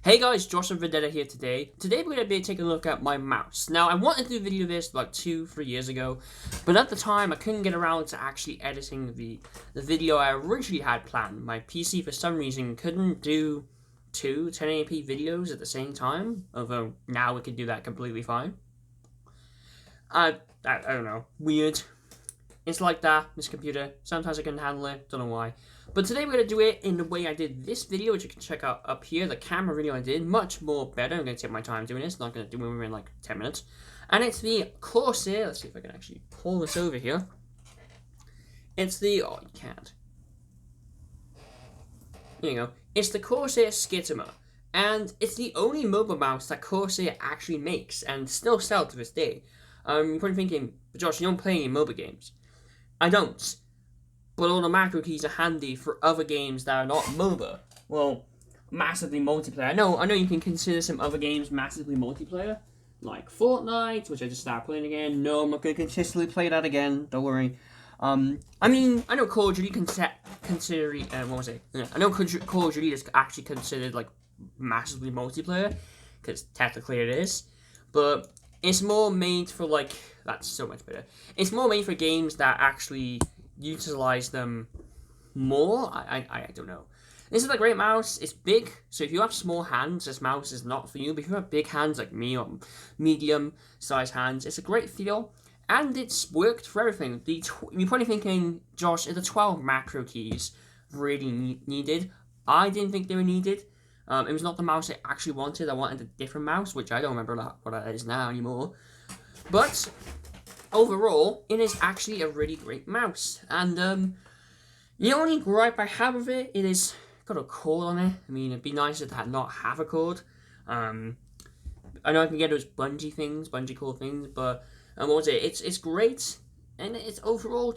Hey guys, Josh and Vendetta here today. Today we're going to be taking a look at my mouse. Now, I wanted to do a video of this like 2-3 years ago, but at the time I couldn't get around to actually editing the video I originally had planned. My PC for some reason couldn't do two 1080p videos at the same time, although now we can do that completely fine. I don't know, weird. It's like that, this computer. Sometimes I couldn't handle it, don't know why. But today we're going to do it in the way I did this video, which you can check out up here. The camera video I did, much more better. I'm going to take my time doing this, not going to do it in like 10 minutes. And it's the Corsair, let's see if I can actually pull this over here. It's the, oh you can't. There you go. It's the Corsair Scimitar. And it's the only mobile mouse that Corsair actually makes and still sells to this day. You're probably thinking, but Josh, you don't play any mobile games. I don't. But all the macro keys are handy for other games that are not MOBA. Well, massively multiplayer. I know you can consider some other games massively multiplayer, like Fortnite, which I just started playing again. No, I'm not going to consistently play that again. Don't worry. I mean, I know Call of Duty what was it? Yeah, I know Call of Duty is actually considered like massively multiplayer, because technically it is. But it's more made for like, that's so much better. It's more made for games that actually utilize them more. I don't know. This is a great mouse. It's big, so if you have small hands, this mouse is not for you. But if you have big hands like me or medium size hands, it's a great feel, and it's worked for everything. You're probably thinking, Josh, are the 12 macro keys really needed? I didn't think they were needed. It was not the mouse I actually wanted. I wanted a different mouse, which I don't remember what that is now anymore. But overall, it is actually a really great mouse. And the only gripe I have with it, it is got a cord on it. I mean, it'd be nicer to not have a cord. I know I can get those bungee cord things, but what was it? It's great, and it's overall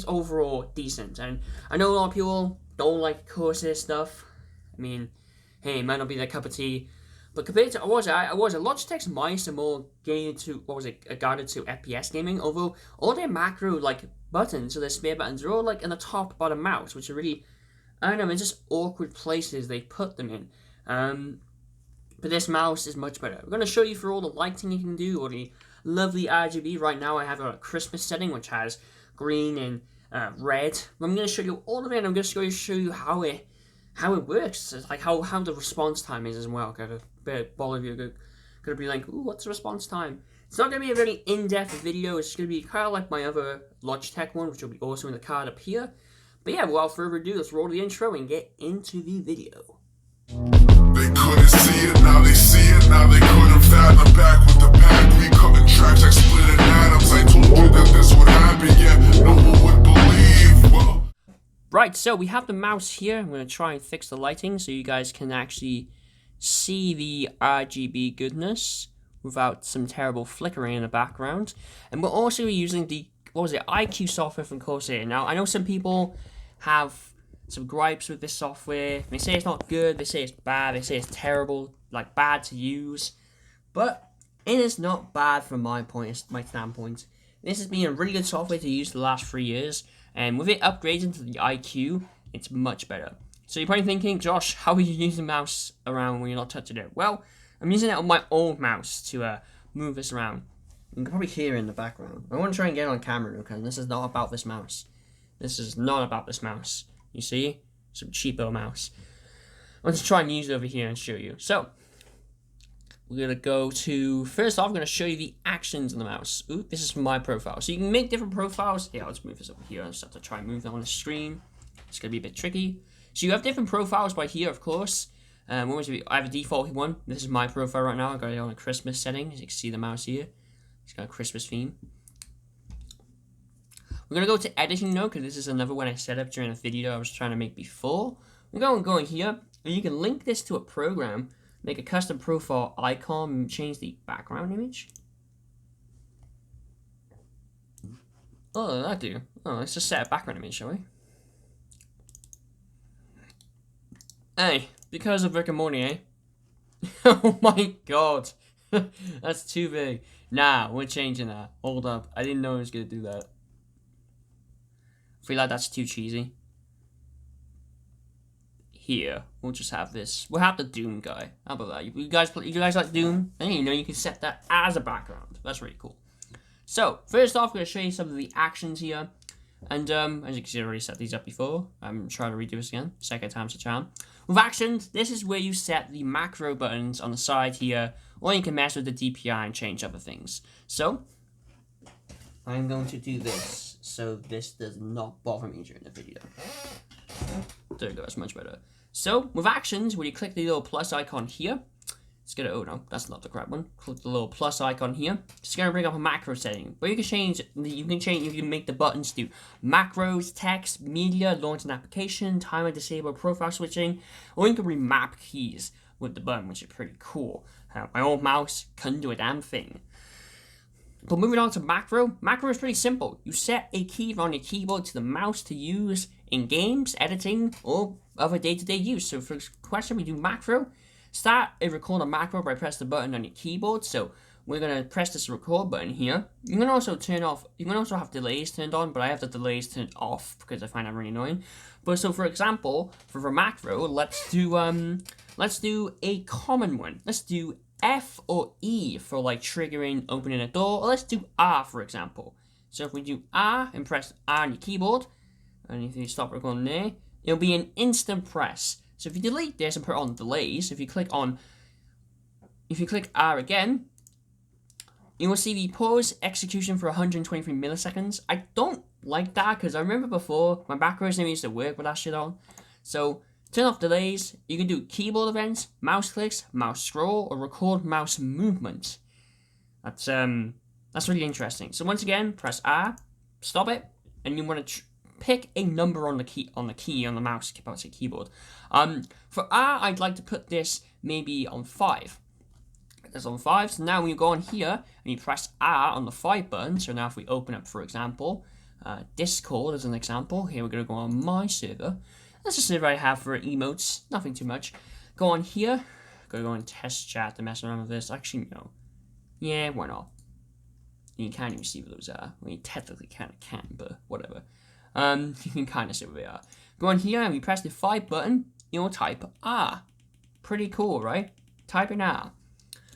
overall decent. And I know a lot of people don't like Corsair stuff. I mean, hey, it might not be their cup of tea. But compared to Logitech's mice are more guided to guided to FPS gaming. Although all their macro buttons, so their spear buttons, are all in the top part of mouse, which are really, I don't know, it's just awkward places they put them in. But this mouse is much better. We're gonna show you for all the lighting you can do, or the lovely RGB. Right now I have a Christmas setting which has green and red. I'm gonna show you all of it, and I'm just going to show you how it works. It's like how the response time is as well. Kind of bit all of you are gonna be like, ooh, what's the response time? It's not gonna be a very in-depth video. It's gonna be kind of like my other Logitech one, which will be also in the card up here. But yeah, without further ado, let's roll the intro and get into the video. They couldn't see it, now they see it. Now they couldn't fathom back with the pack. We cutting tracks like split in atoms. I told you that this would happen, yeah, no one would believe. Well, right, so we have the mouse here. I'm going to try and fix the lighting so you guys can actually see the RGB goodness without some terrible flickering in the background. And we're also using the, IQ software from Corsair. Now, I know some people have some gripes with this software. They say it's not good, they say it's bad, they say it's terrible, bad to use. But it is not bad from my standpoint. This has been a really good software to use the last 3 years. And with it upgrading to the IQ, it's much better. So you're probably thinking, Josh, how are you using the mouse around when you're not touching it? Well, I'm using it on my old mouse to move this around. You can probably hear it in the background. I want to try and get it on camera because this is not about this mouse. This is not about this mouse. You see? Some cheapo mouse. I want to try and use it over here and show you. So, we're going to go to, first off, I'm going to show you the actions on the mouse. Ooh, this is from my profile. So you can make different profiles. Yeah, let's move this over here. I just have to try and move that on the screen. It's going to be a bit tricky. So you have different profiles by here, of course. I have a default one. This is my profile right now. I got it on a Christmas setting. As you can see the mouse here. It's got a Christmas theme. We're going to go to editing now, because this is another one I set up during a video I was trying to make before. We're going to go in here, and you can link this to a program. Make a custom profile icon and change the background image. Oh, that do. Oh, let's just set a background image, shall we? Hey, because of Rick and Morty, eh? Oh my god. That's too big. Nah, we're changing that. Hold up. I didn't know I was going to do that. I feel like that's too cheesy. here, we'll just have this. We'll have the Doom guy. How about that? You guys like Doom? And you know you can set that as a background. That's really cool. So first off, I'm going to show you some of the actions here. And as you can see, I already set these up before. I'm trying to redo this again. Second time's a charm. With actions, this is where you set the macro buttons on the side here, or you can mess with the DPI and change other things. So I'm going to do this so this does not bother me during the video. There we go, that's much better. So with actions, when you click the little plus icon here, it's gonna, oh no, that's not the correct one. Click the little plus icon here. It's gonna bring up a macro setting, but you can make the buttons do macros, text, media, launch an application, timer, disable, profile switching, or you can remap keys with the button, which is pretty cool. My old mouse couldn't do a damn thing. But moving on to macro is pretty simple. You set a key on your keyboard to the mouse to use in games, editing, or other day-to-day use. So for this question, we do macro. Start a record on macro by press the button on your keyboard. So we're gonna press this record button here. You can also have delays turned on, but I have the delays turned off because I find that really annoying. But so for example, for macro, let's do a common one. Let's do F or E for like triggering opening a door, or let's do R for example. So if we do R and press R on your keyboard, and if you stop recording there, it'll be an instant press. So if you delete this and put on delays, if you click R again, you will see the pause execution for 123 milliseconds. I don't like that because I remember before my macros never used to work with that shit on. So turn off delays. You can do keyboard events, mouse clicks, mouse scroll, or record mouse movement. That's really interesting. So once again, press R, stop it, and you want to pick a number on the mouse keyboard. For R, I'd like to put this maybe on 5. That's on 5. So now when you go on here and you press R on the 5 button. So now if we open up, for example, Discord as an example. Here we're gonna go on my server. That's a server I have for emotes. Nothing too much. Go on here. Go on test chat to mess around with this. Actually, no. Yeah, why not? You can't even see what those are. Well, you technically kind of can, but whatever. You can kind of see what they are. Go on here and we press the 5 button. You'll type R. Pretty cool, right? Type in R.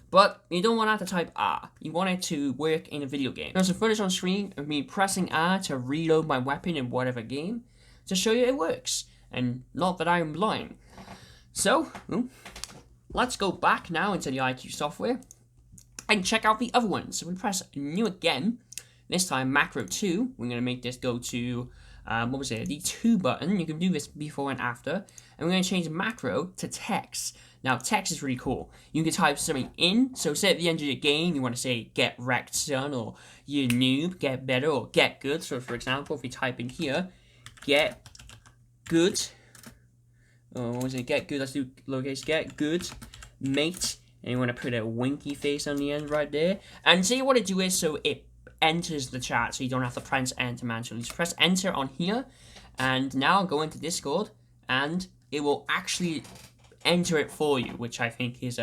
But you don't want that to type R. You want it to work in a video game. There's some footage on screen of me pressing R to reload my weapon in whatever game to show you it works. And not that I'm lying. So, let's go back now into the IQ software and check out the other ones. So we press new again. This time macro 2. We're going to make this go to, the 2 button. You can do this before and after. And we're going to change macro to text. Now, text is really cool. You can type something in. So say at the end of your game, you want to say, get wrecked, son, or you noob, get better, or get good. So for example, if we type in here, get good. Get good. Let's do lowercase get good, mate. And you want to put a winky face on the end right there. And see what it do is so it enters the chat, so you don't have to press enter manually. Just press enter on here, and now go into Discord, and it will actually enter it for you, which I think is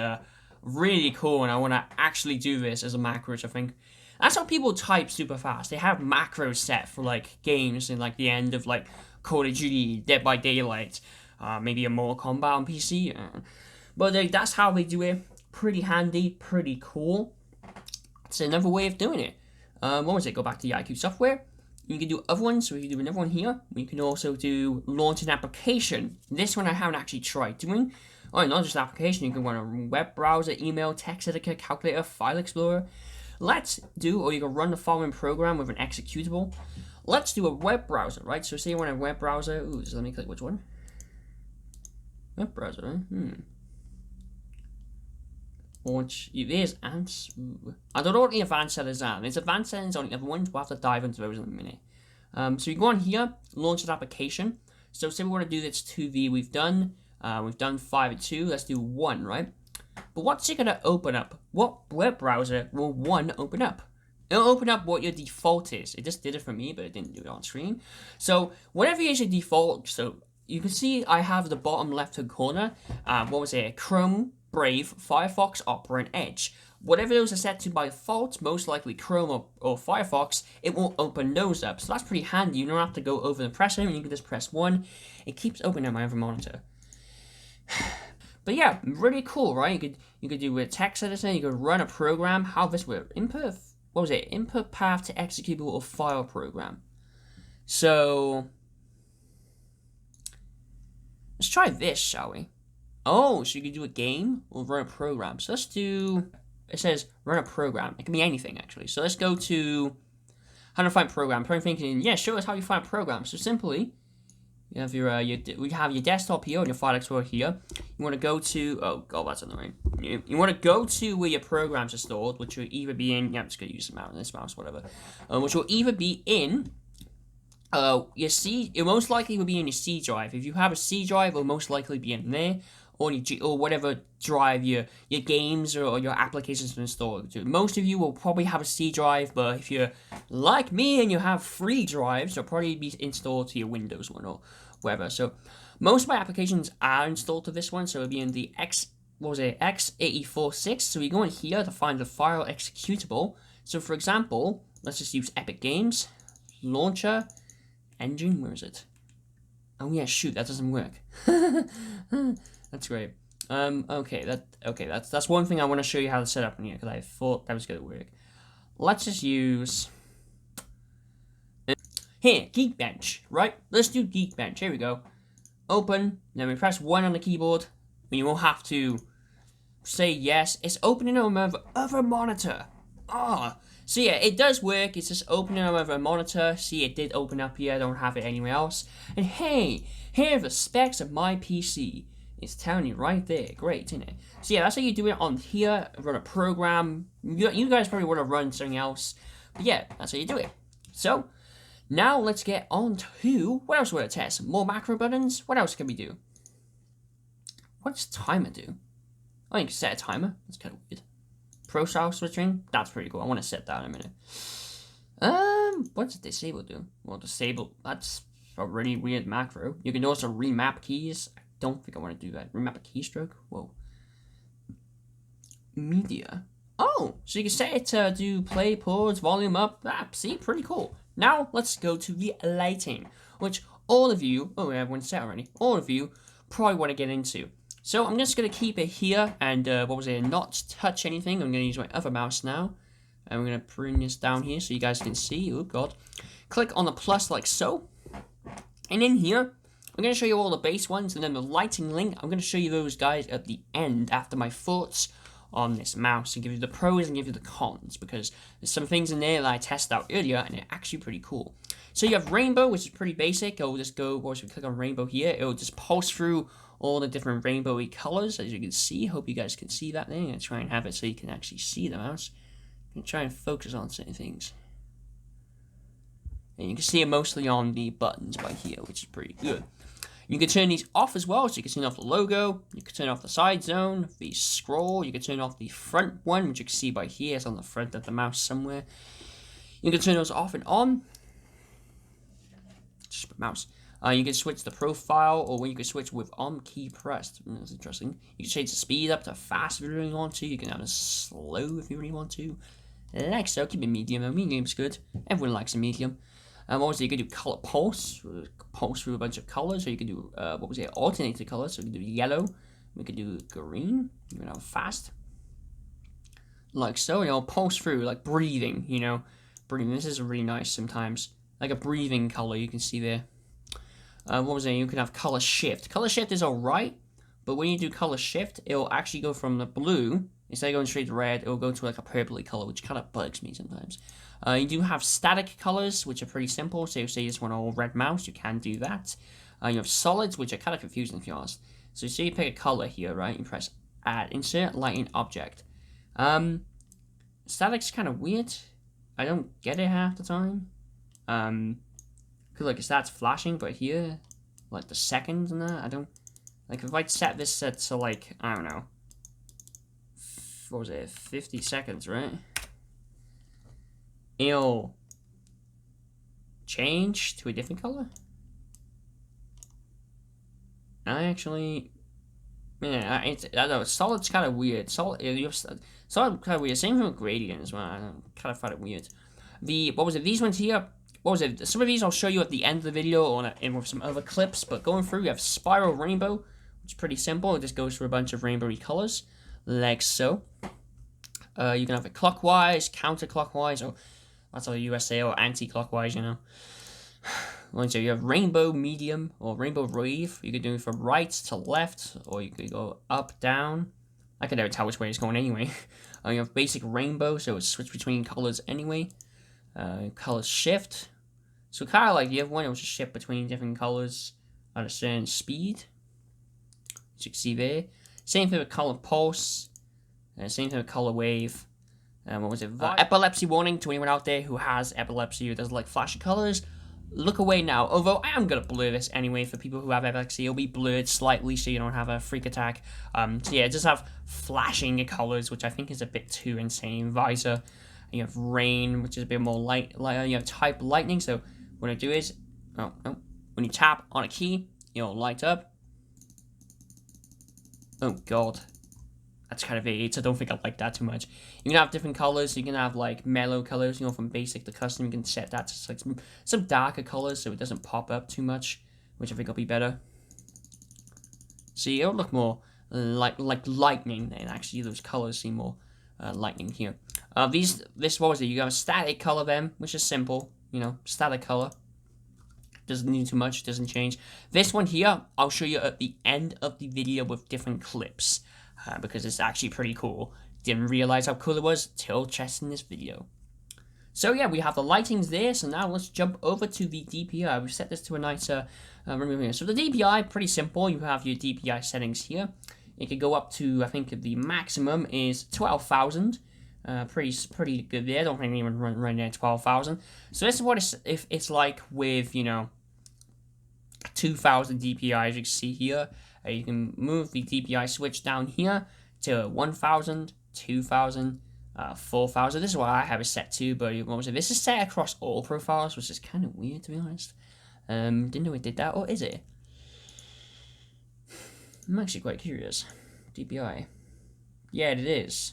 really cool. And I want to actually do this as a macro, which I think that's how people type super fast. They have macros set for like games in like the end of like Call of Duty, Dead by Daylight, maybe a Mortal Kombat on PC. But that's how they do it. Pretty handy, pretty cool. It's another way of doing it. What was it? Go back to the IQ software. You can do other ones, so we can do another one here. We can also do launch an application. This one I haven't actually tried doing. Oh, not just application. You can run a web browser, email, text editor, calculator, file explorer. Or you can run the following program with an executable. Let's do a web browser, right? So say you want a web browser. Ooh, so let me click which one. Web browser, Launch, there's ants. Ooh. I don't know what the advanced settings are. There's advanced settings on the other ones. We'll have to dive into those in a minute. So you go on here, launch an application. So say we want to do this 2V. We've done 5 and 2. Let's do 1, right? But what's it gonna open up? What web browser will 1 open up? It'll open up what your default is. It just did it for me, but it didn't do it on screen. So whatever is your default. So you can see I have the bottom left-hand corner. Chrome, Brave, Firefox, Opera, and Edge. Whatever those are set to by default, most likely Chrome or Firefox, it will open those up. So that's pretty handy. You don't have to go over and press them. You can just press 1. It keeps opening my other monitor. But yeah, really cool, right? You could do a text editor, you could run a program. How this work? Input, what was it? Input path to executable or file program. So let's try this, shall we? Oh, so you can do a game or run a program. So let's do, it says run a program. It can be anything, actually. So let's go to how to find program. Probably thinking, yeah, show us how you find a program. So simply, you have we have your desktop here and your file explorer here. You want to go to, oh god, that's annoying. You want to go to where your programs are stored, which will either be in, yeah, I'm just going to use this mouse, whatever. Which will either be in your C, it most likely will be in your C drive. If you have a C drive, it'll most likely be in there, or whatever drive your games or your applications are installed to. Most of you will probably have a C drive, but if you're like me and you have 3 drives, they'll probably be installed to your Windows one or whatever. So most of my applications are installed to this one, so it'll be in the x846. So we go in here to find the file executable. So for example, let's just use Epic Games, Launcher, Engine, where is it? Oh yeah, shoot, that doesn't work. That's great. Okay, that's one thing I want to show you how to set up in here, because I thought that was going to work. Let's just use here, Geekbench, right? Let's do Geekbench. Here we go. Open, then we press 1 on the keyboard, and you will have to say yes. It's opening on my other monitor. So yeah, it does work. It's just opening on my other monitor. See, it did open up here. I don't have it anywhere else. And hey, here are the specs of my PC. It's telling you right there. Great, isn't it? So yeah, that's how you do it on here. Run a program. You guys probably want to run something else. But yeah, that's how you do it. So, now let's get on to, what else will it test? More macro buttons? What else can we do? What does timer do? Oh, you can set a timer. That's kind of weird. Profile switching? That's pretty cool. I want to set that in a minute. What does disable do? Well, disable, that's a really weird macro. You can also remap keys. I don't think I want to do that. Remap a keystroke? Whoa. Media. Oh, so you can set it to do play, pause, volume up. See, pretty cool. Now, let's go to the lighting, which all of you, oh, everyone's set already, all of you probably want to get into. So I'm just going to keep it here and, not touch anything. I'm going to use my other mouse now. And we're going to bring this down here so you guys can see. Oh, God. Click on the plus like so. And in here, I'm going to show you all the base ones. And then the lighting link, I'm going to show you those guys at the end after my thoughts on this mouse. And give you the pros and give you the cons. Because there's some things in there that I tested out earlier. And they're actually pretty cool. So you have rainbow, which is pretty basic. I'll just go, once we click on rainbow here, it'll just pulse through all the different rainbowy colors, as you can see. Hope you guys can see that thing. I'm going to try and have it so you can actually see the mouse. I'm going to try and focus on certain things. And you can see it mostly on the buttons by here, which is pretty good. You can turn these off as well, so you can turn off the logo, you can turn off the side zone, the scroll, you can turn off the front one, which you can see by here, it's on the front of the mouse somewhere. You can turn those off and on. Just mouse. You can switch the profile, or when you can switch with key pressed. That's interesting. You can change the speed up to fast if you really want to. You can have it slow if you really want to. Like so, keep it medium. Medium's good. Everyone likes a medium. Also, you can do color pulse through a bunch of colors. So you can do alternated colors. So you can do yellow. We can do green. You can have fast, like so. And it'll pulse through, like breathing. Breathing. This is really nice sometimes, like a breathing color. You can see there. You can have color shift. Color shift is alright, but when you do color shift, it'll actually go from the blue, instead of going straight to red, it'll go to like a purpley color, which kind of bugs me sometimes. You do have static colors, which are pretty simple. So say you just want an all red mouse, you can do that. You have solids, which are kind of confusing if you ask. So say you pick a color here, right? You press add, insert, lighting object. Static's kind of weird. I don't get it half the time. Like it starts flashing, but here, like the seconds and that, I don't, like if I set this set to like, I don't know, what was it, 50 seconds, right? It'll change to a different color? I kind of, solid's kind of weird. Solid kind of weird. Same thing with gradient as well. I kind of find it weird. These ones here, some of these I'll show you at the end of the video or with some other clips, but going through, we have spiral rainbow, It's pretty simple. It just goes through a bunch of rainbowy colors, like so. You can have it clockwise, counterclockwise, or that's all USA, or anti-clockwise, you know. So you have rainbow medium or rainbow wave. You could do it from right to left, or you could go up, down. I can never tell which way it's going anyway. You have basic rainbow, so it's switch between colors anyway. Color shift. So kind of like you have one that will just shift between different colors at a certain speed. As you can see there. Same thing with color pulse. Same thing with color wave. What was it? Epilepsy warning to anyone out there who has epilepsy or doesn't like flashy colors. Look away now. Although I am going to blur this anyway for people who have epilepsy. It'll be blurred slightly so you don't have a freak attack. So yeah, just have flashing colors, which I think is a bit too insane. Visor. You have rain, which is a bit more light. You have type lightning. So what I do is, when you tap on a key, it'll light up. Oh god. That's kind of it. I don't think I like that too much. You can have different colors. You can have like mellow colors, you know, from basic to custom. You can set that to like some darker colors so it doesn't pop up too much, which I think will be better. See, it'll look more like lightning, and actually those colors seem more lightning here. This what was it? You have a static color then, which is simple. You know, static color. Doesn't need too much. Doesn't change. This one here, I'll show you at the end of the video with different clips. Because it's actually pretty cool. Didn't realize how cool it was till testing this video. So yeah, we have the lightings there. So now let's jump over to the DPI. We've set this to a nicer removing. So the DPI, pretty simple. You have your DPI settings here. It could go up to, I think the maximum is 12,000. Pretty good there. I don't think anyone run there 12,000. So this is what it's like with, you know, 2,000 DPI, as you can see here. You can move the DPI switch down here to 1,000, 2,000, 4,000. This is what I have it set to, but this is set across all profiles, which is kind of weird, to be honest. Didn't know it did that, or is it? I'm actually quite curious. DPI. Yeah, it is.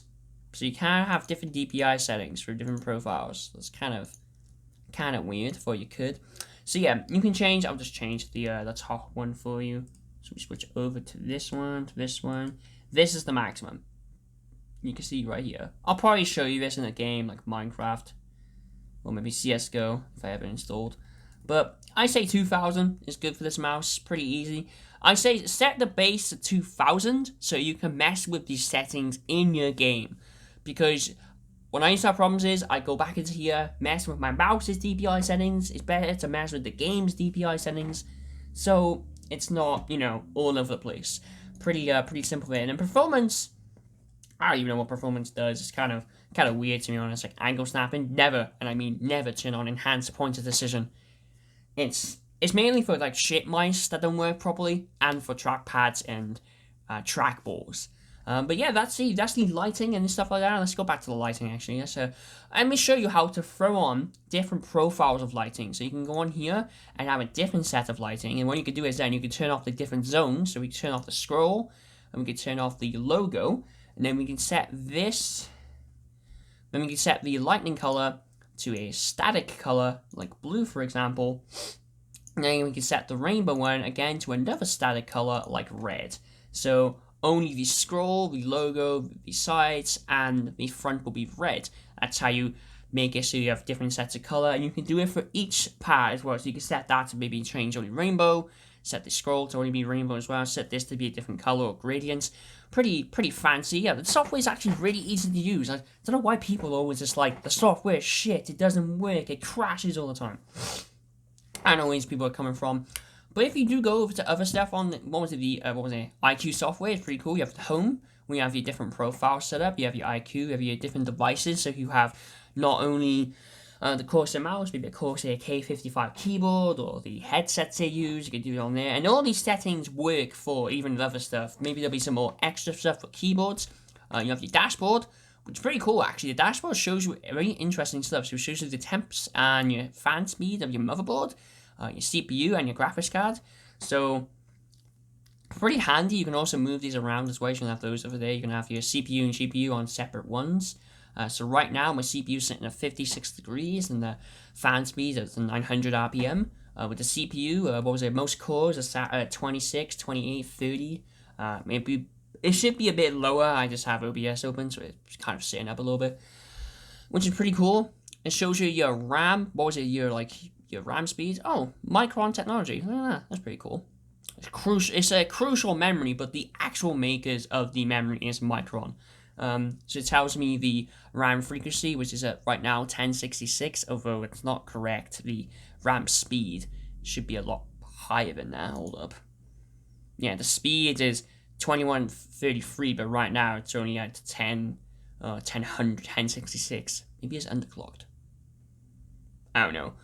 So you can have different DPI settings for different profiles. That's kind of weird. Thought you could. So yeah, you can change. I'll just change the top one for you. So we switch over to this one, to this one. This is the maximum. You can see right here. I'll probably show you this in a game like Minecraft. Or maybe CSGO, if I have it installed. But I say 2,000 is good for this mouse. Pretty easy. I say set the base to 2,000 so you can mess with these settings in your game. Because when I used to have problems is, I go back into here, mess with my mouse's DPI settings. It's better to mess with the game's DPI settings. So it's not, you know, all over the place. Pretty simple there. And then performance, I don't even know what performance does. It's kind of weird, to be honest. Like angle snapping, never, and I mean never, turn on enhanced pointer decision. It's mainly for like shit mice that don't work properly, and for trackpads and trackballs. But yeah, that's the lighting and stuff like that. Let's go back to the lighting actually. So let me show you how to throw on different profiles of lighting. So you can go on here and have a different set of lighting. And what you can do is then you can turn off the different zones. So we can turn off the scroll, and we can turn off the logo, and then we can set this. Then we can set the lightning color to a static color, like blue for example. And then we can set the rainbow one again to another static color, like red. So only the scroll, the logo, the sides, and the front will be red. That's how you make it so you have different sets of color, and you can do it for each part as well. So you can set that to maybe change only rainbow, set the scroll to only be rainbow as well, set this to be a different color or gradients. Pretty fancy. Yeah, the software is actually really easy to use. I don't know why people are always just like, the software is shit, it doesn't work, it crashes all the time. I don't know where these people are coming from. But if you do go over to other stuff on, IQ software, it's pretty cool. You have the home, where you have your different profiles set up. You have your IQ, you have your different devices. So you have not only the Corsair mouse, maybe a Corsair K55 keyboard, or the headsets they use, you can do it on there. And all these settings work for even the other stuff. Maybe there'll be some more extra stuff for keyboards. You have your dashboard, which is pretty cool actually. The dashboard shows you very interesting stuff. So it shows you the temps and your fan speed of your motherboard, your CPU and your graphics card. So pretty handy. You can also move these around as well. You can have those over there. You can have your CPU and GPU on separate ones. So right now my CPU is sitting at 56 degrees and the fan speed is 900 RPM. With the CPU, most cores are sat at 26, 28, 30. Maybe it should be a bit lower. I just have OBS open, so it's kind of sitting up a little bit, which is pretty cool. It shows you your RAM. What was it? Your RAM speed. Oh, micron technology. That's pretty cool. It's a crucial memory, but the actual makers of the memory is Micron. So it tells me the RAM frequency, which is at right now 1066, although it's not correct. The RAM speed should be a lot higher than that. Hold up. Yeah, the speed is 2133, but right now it's only at 1066. Maybe it's underclocked. I don't know.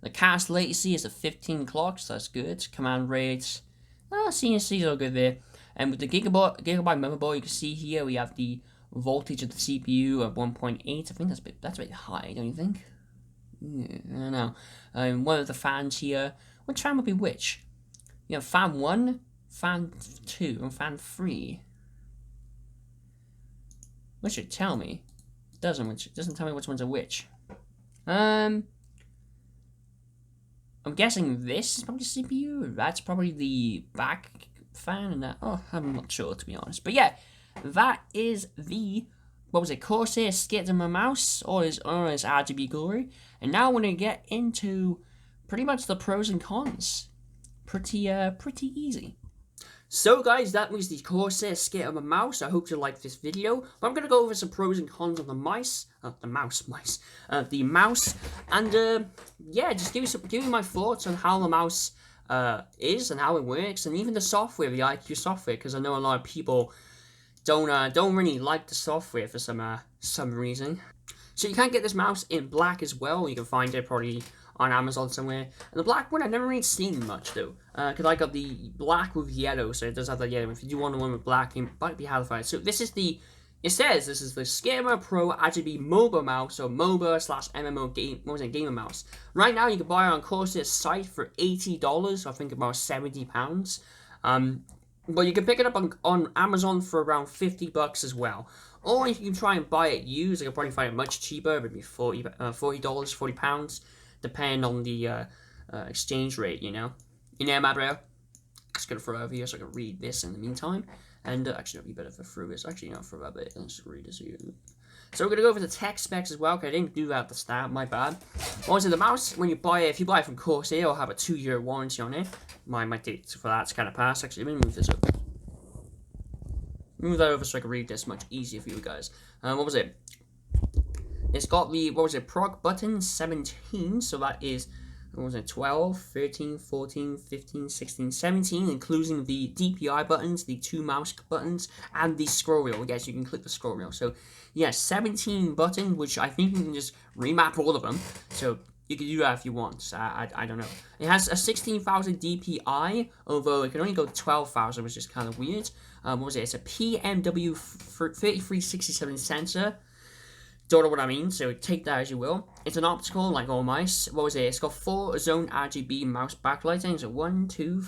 The cast latency is at 15 clocks, that's good. Command rates, CNCs are good there. And with the gigabyte motherboard, you can see here we have the voltage of the CPU at 1.8. I think that's a bit high, don't you think? Yeah, I don't know. One of the fans here. Which fan would be which? You have fan 1, fan 2, and fan 3. Which should tell me? It doesn't tell me which ones are which. I'm guessing this is probably CPU. That's probably the back fan, and that. Oh, I'm not sure, to be honest. But yeah, that is the Corsair Scimitar mouse, or its RGB glory. And now we're gonna get into pretty much the pros and cons. Pretty easy. So guys, that was the Corsair Scimitar mouse. I hope you liked this video. But I'm gonna go over some pros and cons of the mouse, and yeah, just give you my thoughts on how the mouse is and how it works, and even the software, the IQ software, because I know a lot of people don't really like the software for some reason. So you can get this mouse in black as well. You can find it probably on Amazon somewhere. And the black one I've never really seen much though, because I got the black with yellow, so it does have the yellow. If you do want the one with black, it might be hard to find. So this is the Scimitar Pro RGB mobile mouse, or MOBA/MMO gamer mouse. Right now you can buy it on Corsair's site for $80, I think about £70. But you can pick it up on Amazon for around $50 as well. Or you can try and buy it used. You can probably find it much cheaper, maybe £40, depending on the exchange rate, you know. You know, my bro. Just gonna throw it over here so I can read this in the meantime. And actually, it'll be better for through this. Actually, not for that bit. Let's read this here. So we're gonna go over the tech specs as well, because I didn't do that at the start. My bad. Also, the mouse, when you buy it, if you buy it from Corsair, it'll have a 2-year warranty on it. My date for that's kind of passed. Actually, let me move this over. Move that over so I can read this much easier for you guys. What was it? It's got the prog button 17. So that is 12, 13, 14, 15, 16, 17, including the DPI buttons, the 2 mouse buttons, and the scroll wheel. Yes, you can click the scroll wheel. So, yeah, 17 buttons, which I think you can just remap all of them. So, you can do that if you want. I don't know. It has a 16,000 DPI, although it can only go to 12,000, which is kind of weird. It's a PMW 3367 sensor. Don't know what I mean, so take that as you will. It's an optical, like all mice. It's got 4 zone RGB mouse backlighting. So 1, 2,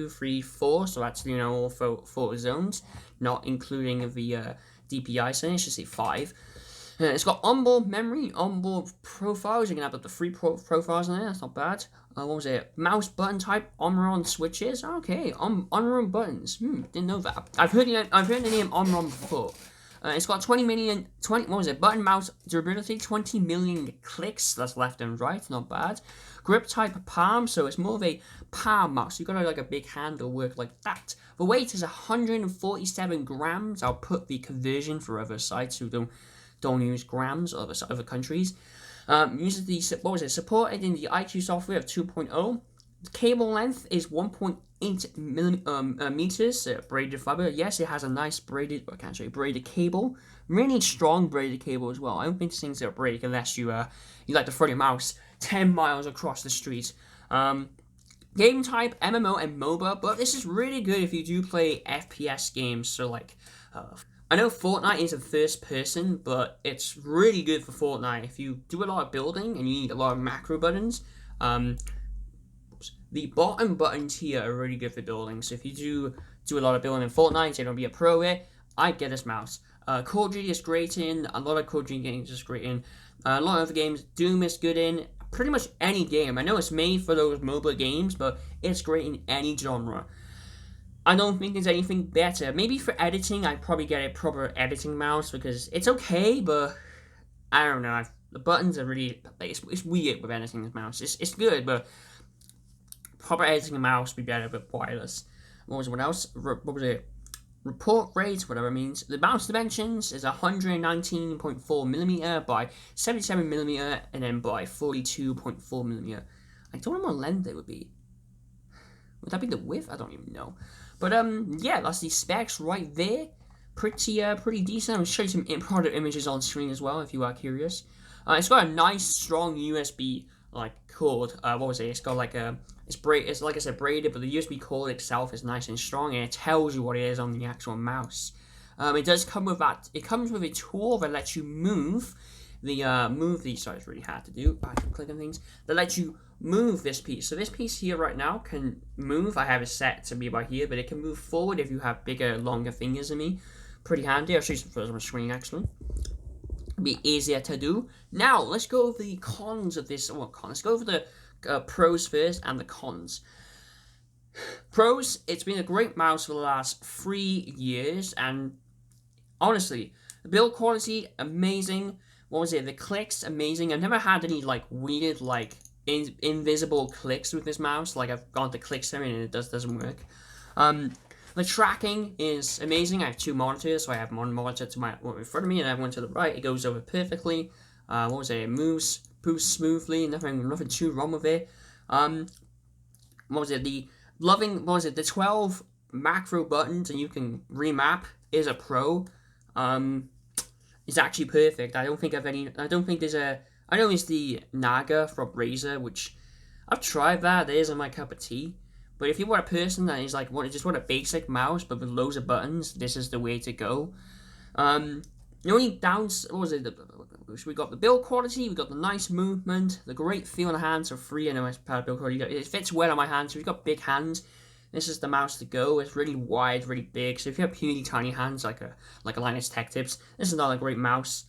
3, 4. So that's, you know, all 4 zones, not including the DPI setting. I should say 5. It's got onboard memory, onboard profiles. You can have up to 3 profiles in there. That's not bad. Mouse button type, Omron switches. Okay, Omron buttons. Didn't know that. I've heard the name Omron before. It's got button mouse durability, 20 million clicks, that's left and right, not bad. Grip type palm, so it's more of a palm mouse. You've got like a big handle work like that. The weight is 147 grams. I'll put the conversion for other sites who don't use grams, other countries. Uses the, supported in the IQ software of 2.0. The cable length is 1.8 meters, braided fiber. Yes, it has a nice braided cable. Really strong braided cable as well. I don't think these things are braided unless you like to throw your mouse 10 miles across the street. Game type, MMO and MOBA, but this is really good if you do play FPS games. So like, I know Fortnite is a first person, but it's really good for Fortnite if you do a lot of building and you need a lot of macro buttons. The bottom buttons here are really good for building, so if you do a lot of building in Fortnite, you don't be a pro with, I'd get this mouse. Call of Duty is great in, a lot of Call of Duty games is great in, a lot of other games, Doom is good in, pretty much any game. I know it's made for those mobile games, but it's great in any genre. I don't think there's anything better. Maybe for editing, I'd probably get a proper editing mouse because it's okay, but I don't know. The buttons are really... It's weird with editing this mouse. It's good, but proper editing mouse would be better with wireless. What else? What was it? Report rate, whatever it means. The mouse dimensions is 119.4mm by 77mm and then by 42.4mm. I don't know what length it would be. Would that be the width? I don't even know. But yeah, that's the specs right there. Pretty decent. I'll show you some product images on screen as well if you are curious. It's got a nice strong USB cord. What was it? It's got like a it's like I said braided, but the USB cord itself is nice and strong, and it tells you what it is on the actual mouse. It does come with that. It comes with a tool that lets you move the sorry, it's really hard to do. I can click on things that lets you move this piece. So this piece here right now can move. I have it set to be about here, but it can move forward if you have bigger, longer fingers than me. Pretty handy. I'll show you some photos on my screen actually. Be easier to do. Now let's go over the cons of this. Well, let's go over the pros first and the cons. Pros, it's been a great mouse for the last 3 years, and honestly, the build quality amazing. What was it? The clicks amazing. I've never had any weird invisible clicks with this mouse. I've gone to click setting and it doesn't work. The tracking is amazing. I have 2 monitors, so I have one monitor to my in front of me and I have one to the right. It goes over perfectly. What was it? It moves smoothly. Nothing too wrong with it. What was it? The 12 macro buttons and you can remap is a pro. It's actually perfect. I don't think there's a. I know it's the Naga from Razer, which I've tried that. It isn't my cup of tea. But if you want a person that is just want a basic mouse but with loads of buttons, this is the way to go. The only we got the build quality, we got the nice movement, the great feel in the hands are free. I know it's part of build quality. It fits well on my hands. So if you've got big hands, this is the mouse to go. It's really wide, really big. So if you have puny tiny hands like a Linus Tech Tips, this is not a great mouse.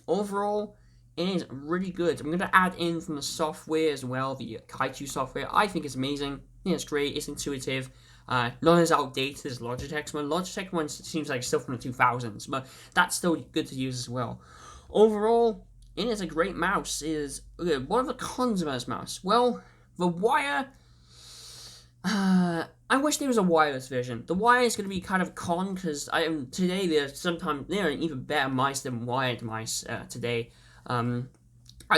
Overall, it is really good. I'm going to add in from the software as well, the Kaitu software. I think it's amazing. Yeah, it's great. It's intuitive. Not as outdated as Logitech's one. Logitech one seems like it's still from the 2000s, but that's still good to use as well. Overall, it is a great mouse. What are the cons of this mouse? Well, the wire. I wish there was a wireless version. The wire is going to be kind of a con because today there are even better mice than wired mice today. I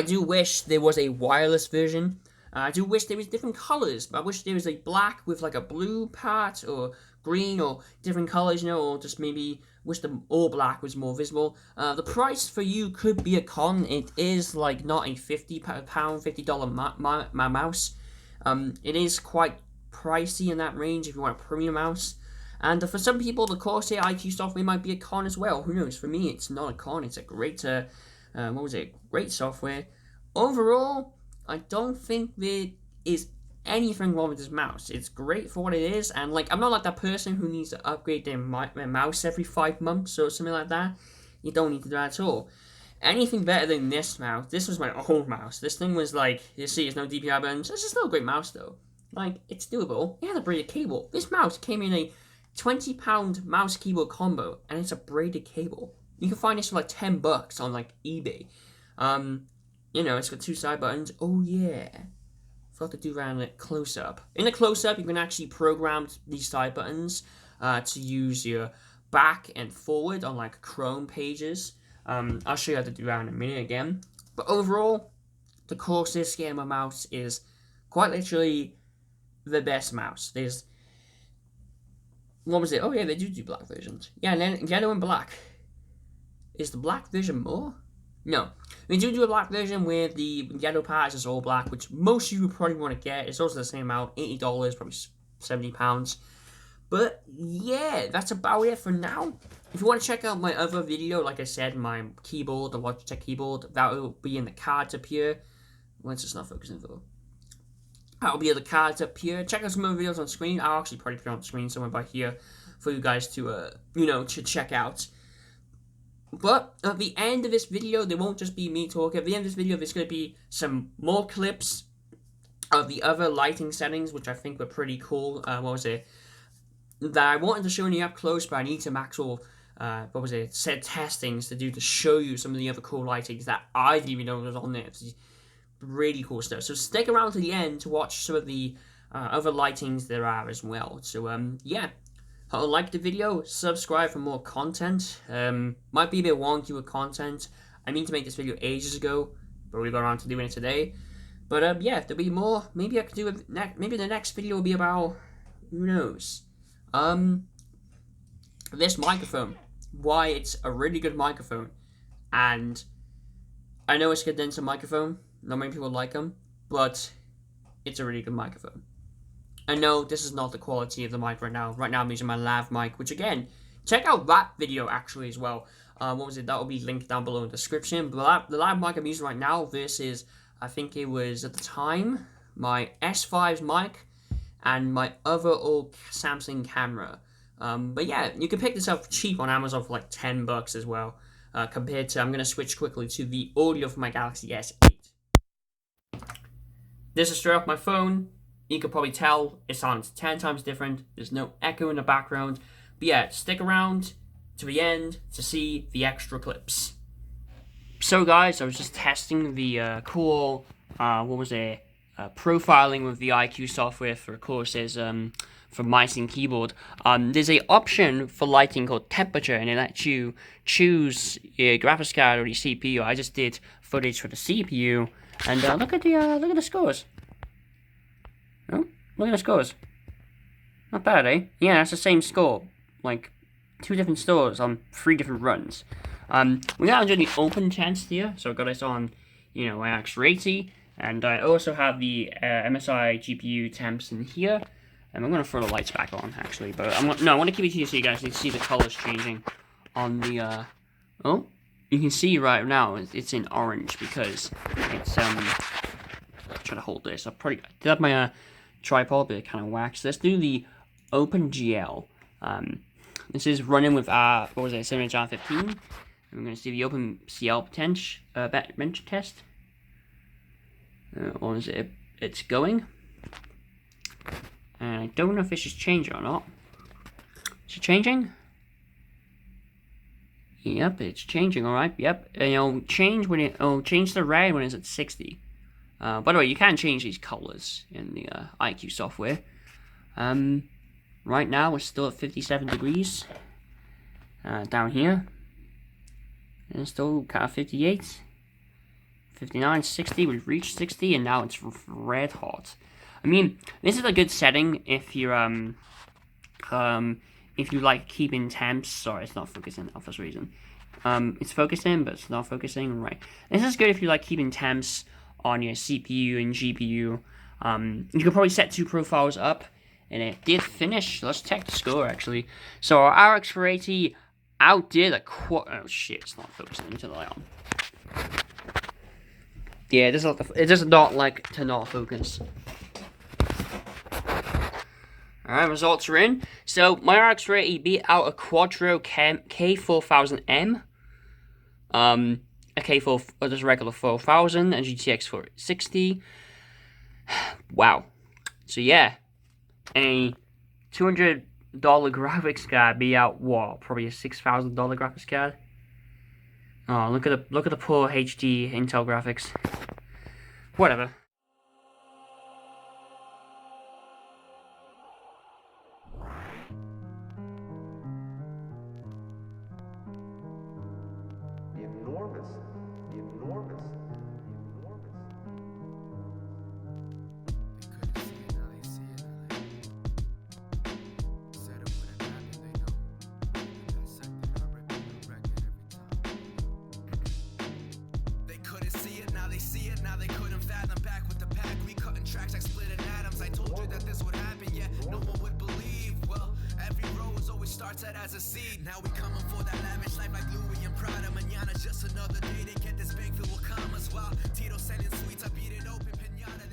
do wish there was a wireless version. I do wish there was different colors. I wish there was a black with a blue part or green or different colors, or just maybe wish the all black was more visible. The price for you could be a con. It is not a $50 mouse. It is quite pricey in that range if you want a premium mouse. And for some people, the Corsair IQ software might be a con as well. Who knows? For me, it's not a con. It's a great, great software. Overall, I don't think there is anything wrong with this mouse. It's great for what it is, and I'm not that person who needs to upgrade their mouse every 5 months or something like that. You don't need to do that at all. Anything better than this mouse. This was my old mouse. This thing was you see, there's no DPI buttons. It's still a great mouse though. It's doable. It had a braided cable. This mouse came in a £20 mouse keyboard combo, and it's a braided cable. You can find this for $10 on eBay. It's got 2 side buttons. Oh yeah, forgot to do around it close up. In the close up, you can actually program these side buttons to use your back and forward on Chrome pages. I'll show you how to do that in a minute again. But overall, the Corsair Scimitar mouse is quite literally the best mouse. What was it? Oh yeah, they do black versions. Yeah, and then yellow and black. Is the black version more? No. We do a black version where the yellow part is all black, which most of you would probably want to get. It's also the same amount, $80, probably £70. But yeah, that's about it for now. If you want to check out my other video, like I said, my keyboard, the Logitech keyboard, that will be in the cards up here. Well, it's just not focusing though. That'll be in the cards up here. Check out some other videos on screen. I'll actually probably put it on screen somewhere by here for you guys to, to check out. But at the end of this video, there won't just be me talking. At the end of this video, there's going to be some more clips of the other lighting settings, which I think were pretty cool. What was it? That I wanted to show you up close, but I need some actual, said testings to show you some of the other cool lightings that I didn't even know was on there. It's really cool stuff. So stick around to the end to watch some of the other lightings there are as well. So, yeah. Hope you liked the video, subscribe for more content. Might be a bit wonky with content. I mean to make this video ages ago, but we got around to doing it today. But yeah, there'll be more. Maybe I could do maybe the next video will be about, who knows? This microphone. Why it's a really good microphone. And I know it's a condenser microphone. Not many people like them, but it's a really good microphone. I know this is not the quality of the mic right now. Right now I'm using my lav mic, which again, check out that video actually as well. That will be linked down below in the description. But the lav mic I'm using right now, this is, I think it was at the time, my S5's mic and my other old Samsung camera. But yeah, you can pick this up cheap on Amazon for like 10 bucks as well. Compared to, I'm going to switch quickly to the audio for my Galaxy S8. This is straight off my phone. You can probably tell it sounds 10 times different. There's no echo in the background. But yeah, stick around to the end to see the extra clips. So guys, I was just testing the cool, profiling with the IQ software for Corsairs for mice and keyboard. There's a option for lighting called temperature, and it lets you choose your graphics card or your CPU. I just did footage for the CPU, and look at the scores. Oh, look at the scores. Not bad, eh? Yeah, that's the same score. Like, 2 different scores on 3 different runs. We got doing the open test here, so I've got this on, my X80, and I also have the MSI GPU temps in here, and I'm going to throw the lights back on, actually, but I want to keep it here so you guys can see the colors changing on the, oh, you can see right now it's in orange because it's, try to hold this. I probably did have my tripod, but it kind of waxed. Let's do the OpenGL. This is running with Scimitar 15. And we're going to see the OpenCL bench test. Or is it? It's going. And I don't know if this is changing or not. Is it changing? Yep, it's changing. All right. Yep. And it'll change change the red when it's at 60. By the way, you can change these colors in the IQ software. Right now, we're still at 57 degrees. Down here. And it's still kind of 58. 59, 60, we've reached 60, and now it's red hot. I mean, this is a good setting if you're, if you like keeping temps. Sorry, it's not focusing for some reason. It's focusing, but it's not focusing, right. This is good if you like keeping temps on your CPU and GPU. You can probably set 2 profiles up, and it did finish. Let's check the score, actually. So our RX 480 outdid a oh shit, it's not focusing. Let me turn the light on. Yeah, it does not like to not focus. Alright, results are in. So my RX 480 beat out a Quadro K4000M. A K4, just a regular 4000 and GTX 460. Wow. So yeah, a $200 graphics card beat out what? Probably a $6,000 graphics card. Oh, look at the poor HD Intel graphics. Whatever. Tracks like split in atoms. I told you that this would happen, yet no one would believe. Well, every rose always starts out as a seed. Now we coming for that lavish life like Louis and Prada. Mañana's just another day to get this bank filled with commas. While Tido sending sweets, I beat it open, pinata.